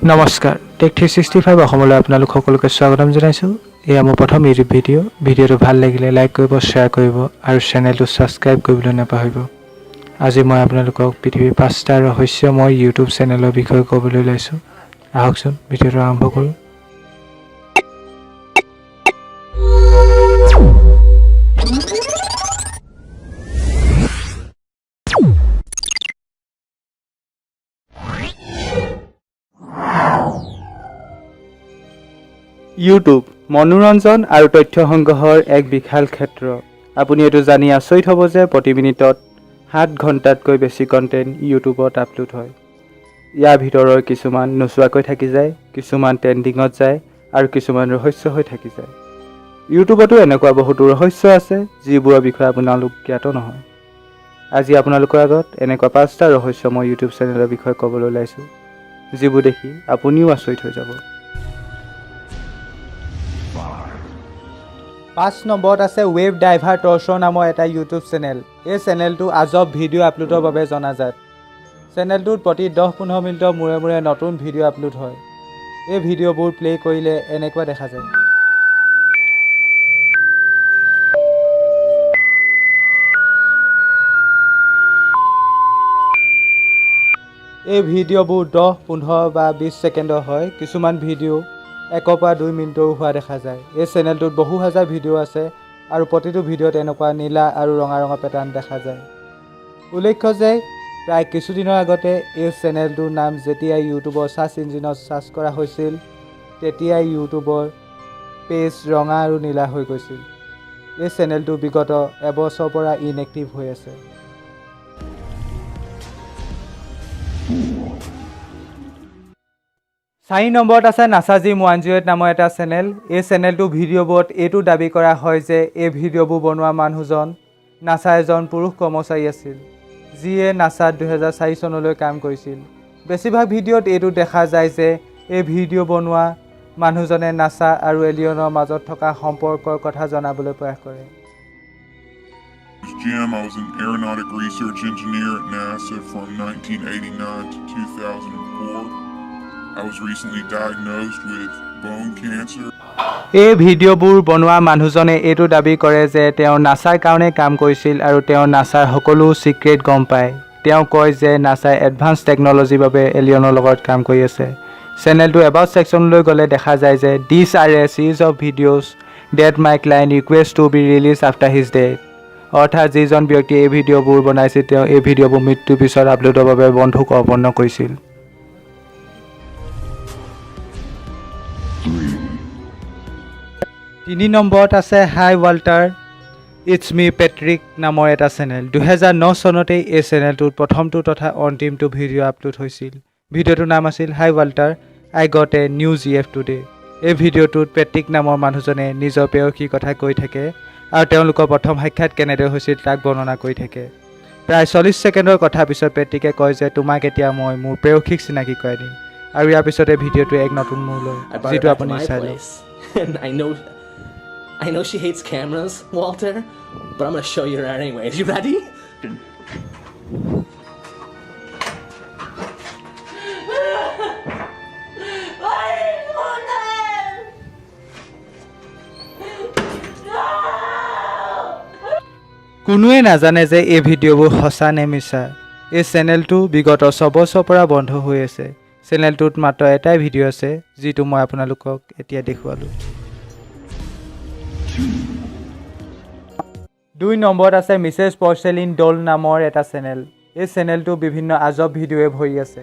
নমস্কাৰ টেক 365 অসমলৈ আপোনালোক সকলোকে স্বাগতম জনাইছোঁ। এয়া মোৰ প্ৰথম ইউটিউব ভিডিঅ'টো ভাল লাগিলে লাইক কৰিব, শ্বেয়াৰ কৰিব আৰু চেনেলটো ছাবস্ক্ৰাইব কৰিবলৈ নাপাহৰিব। আজি মই আপোনালোকক পৃথিৱীৰ 5টা ৰহস্যময় ইউটিউব চেনেলৰ বিষয়ে ক'বলৈ ওলাইছোঁ। আহকচোন ভিডিঅ'টো আৰম্ভ কৰোঁ। ইউটিউব মনোৰঞ্জন আৰু তথ্য সংগ্ৰহৰ এক বিশাল ক্ষেত্ৰ। আপুনি এইটো জানি আচৰিত হ'ব যে প্ৰতি মিনিটত 7 ঘণ্টাতকৈ বেছি কণ্টেণ্ট ইউটিউবত আপলোড হয়। ইয়াৰ ভিতৰৰ কিছুমান নোচোৱাকৈ থাকি যায়, কিছুমান ট্ৰেণ্ডিঙত যায় আৰু কিছুমান ৰহস্য হৈ থাকি যায়। ইউটিউবতো এনেকুৱা বহুতো ৰহস্য আছে যিবোৰৰ বিষয়ে আপোনালোক জ্ঞাত নহয়। আজি আপোনালোকৰ আগত এনেকুৱা 5টা ৰহস্য মই ইউটিউব চেনেলৰ বিষয়ে ক'বলৈ ওলাইছোঁ, যিবোৰ দেখি আপুনিও আচৰিত হৈ যাব। 5 নম্বৰত আছে ৱেব ডাইভাৰ টৰ্চৰ নামৰ এটা ইউটিউব চেনেল। এই চেনেলটো আজব ভিডিঅ' আপলোডৰ বাবে জনাজাত। চেনেলটোত প্ৰতি 10-15 মিনিটৰ মূৰে মূৰে নতুন ভিডিঅ' আপলোড হয়। এই ভিডিঅ'বোৰ প্লে' কৰিলে এনেকুৱা দেখা যায়। এই ভিডিঅ'বোৰ 10, 15 বা 20 ছেকেণ্ডৰ হয়। কিছুমান ভিডিঅ' 1 পৰা 2 মিনিটৰো হোৱা দেখা যায়। এই চেনেলটোত বহু হাজাৰ ভিডিঅ' আছে আৰু প্ৰতিটো ভিডিঅ'ত এনেকুৱা নীলা আৰু ৰঙা পেটাৰ্ণ দেখা যায়। উল্লেখ্য যে প্ৰায় কিছুদিনৰ আগতে এই চেনেলটোৰ নাম যেতিয়া ইউটিউবৰ চাৰ্চ ইঞ্জিনত চাৰ্চ কৰা হৈছিল, তেতিয়াই ইউটিউবৰ পেজ ৰঙা আৰু নীলা হৈ গৈছিল। এই চেনেলটো বিগত এবছৰৰ পৰা ইনএক্টিভ হৈ আছে। চাৰি নম্বৰত আছে নাছাজিম 108 নামৰ এটা চেনেল। এই চেনেলটো ভিডিঅ'বোৰত এইটো দাবী কৰা হয় যে এই ভিডিঅ'বোৰ বনোৱা মানুহজন নাছাৰ এজন পুৰুষ কৰ্মচাৰী আছিল, যিয়ে নাছাত 2004 চনলৈ কাম কৰিছিল। বেছিভাগ ভিডিঅ'ত এইটো দেখা যায় যে এই ভিডিঅ' বনোৱা মানুহজনে নাছা আৰু এলিয়নৰ মাজত থকা সম্পৰ্কৰ কথা জনাবলৈ প্ৰয়াস কৰে। Jim, I was an aeronautic research engineer at NASA from 1989 to 2004. I was recently diagnosed with bone cancer. এই ভিডিঅ'বোৰ বনোৱা মানুহজনে এইটো দাবী কৰে যে তেওঁ নাছাৰ কাৰণে কাম কৰিছিল আৰু তেওঁ নাছাৰ সকলো চিক্ৰেট গম পায়। তেওঁ কয় যে নাছাই এডভান্স টেকন'লজিৰ বাবে এলিয়নৰ লগত কাম কৰি আছে। চেনেলটো এবাউট ছেকশ্যনলৈ গ'লে দেখা যায় যে this are a series of videos that my client request to be release after his death. অৰ্থাৎ যিজন ব্যক্তিয়ে এই ভিডিঅ'বোৰ বনাইছিল তেওঁ এই ভিডিঅ'বোৰ মৃত্যুৰ পিছত আপলোডৰ বাবে বন্ধুক অৰ্পণ কৰিছিল। 3 নম্বৰত আছে হাই ৱাল্টাৰ ইটছ মি পেট্ৰিক নামৰ এটা চেনেল। 2009 চনতেই এই চেনেলটোত প্ৰথমটো তথা অন্তিমটো ভিডিঅ' আপলোড হৈছিল। ভিডিঅ'টোৰ নাম আছিল hi Walter I got a new GF today. এই ভিডিঅ'টোত পেট্ৰিক নামৰ মানুহজনে নিজৰ প্ৰেয়সীৰ কথা কৈ থাকে আৰু তেওঁলোকৰ প্ৰথম সাক্ষাৎ কেনেদৰে হৈছিল তাক বৰ্ণনা কৰি থাকে। প্ৰায় 40 ছেকেণ্ডৰ কথাৰ পিছত পেট্ৰিকে কয় যে তোমাক এতিয়া মই মোৰ প্ৰেয়সীক চিনাকি কৰাই দিম, আৰু ইয়াৰ পিছতে ভিডিঅ'টোৱে এক নতুন মূল লয়, যিটো আপুনি চাই লওক। I know she hates cameras, Walter, but I'm gonna show you around anyway. You ready? কোনোৱে নাজানে যে এই ভিডিঅ'বোৰ সঁচা নে মিছা। এই চেনেলটো বিগত 6 বছৰৰ পৰা বন্ধ হৈ আছে। চেনেলটোত মাত্ৰ এটাই ভিডিঅ' আছে, যিটো মই আপোনালোকক এতিয়া দেখুৱালোঁ। 2 নম্বৰত আছে মিছেছ পৰ্চেলিন ডল নামৰ এটা চেনেল। এই চেনেলটো বিভিন্ন আজব ভিডিঅ'য়ে ভৰি আছে।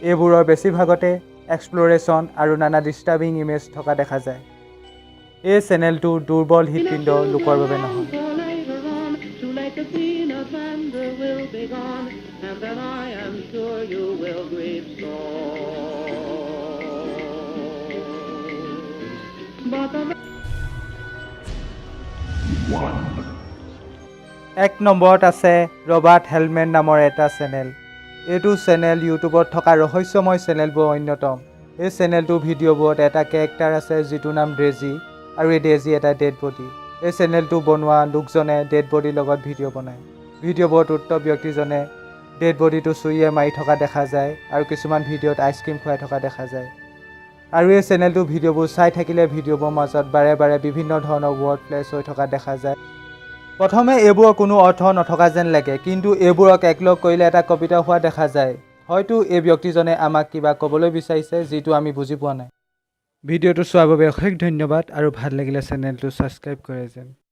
এইবোৰৰ বেছিভাগতে এক্সপ্ল'ৰেশ্যন আৰু নানা ডিষ্টাৰ্বিং ইমেজ থকা দেখা যায়। এই চেনেলটো দুৰ্বল হৃদপিণ্ড লোকৰ বাবে নহয়। এক নম্বৰত আছে ৰবাৰ্ট হেলমেন নামৰ এটা চেনেল। এইটো চেনেল ইউটিউবত থকা ৰহস্যময় চেনেলবোৰৰ অন্যতম। এই চেনেলটোৰ ভিডিঅ'বোৰত এটা কেৰেক্টাৰ আছে যিটোৰ নাম ডেজি, আৰু এই ডেজি এটা ডেড বডি। এই চেনেলটো বনোৱা লোকজনে ডেড বডিৰ লগত ভিডিঅ' বনায়। ভিডিঅ'বোৰত উক্ত ব্যক্তিজনে ডেড বডিটো চুইয়ে মাৰি থকা দেখা যায় আৰু কিছুমান ভিডিঅ'ত আইচক্ৰীম খুৱাই থকা দেখা যায়। আৰু এই চেনেলটোৰ ভিডিঅ'বোৰ চাই থাকিলে ভিডিঅ'বোৰৰ মাজত বাৰে বাৰে বিভিন্ন ধৰণৰ ৱৰ্ড প্লেছ হৈ থকা দেখা যায়। প্ৰথমে এইবোৰৰ কোনো অৰ্থ নথকা যেন লাগে, কিন্তু এইবোৰক একলগ কৰিলে এটা কবিতা হোৱা দেখা যায়। হয়তো এই ব্যক্তিজনে আমাক কিবা ক'বলৈ বিচাৰিছে যিটো আমি বুজি পোৱা নাই। ভিডিঅ'টো চোৱাৰ বাবে অশেষ ধন্যবাদ আৰু ভাল লাগিলে চেনেলটো ছাবস্ক্ৰাইব কৰে যেন।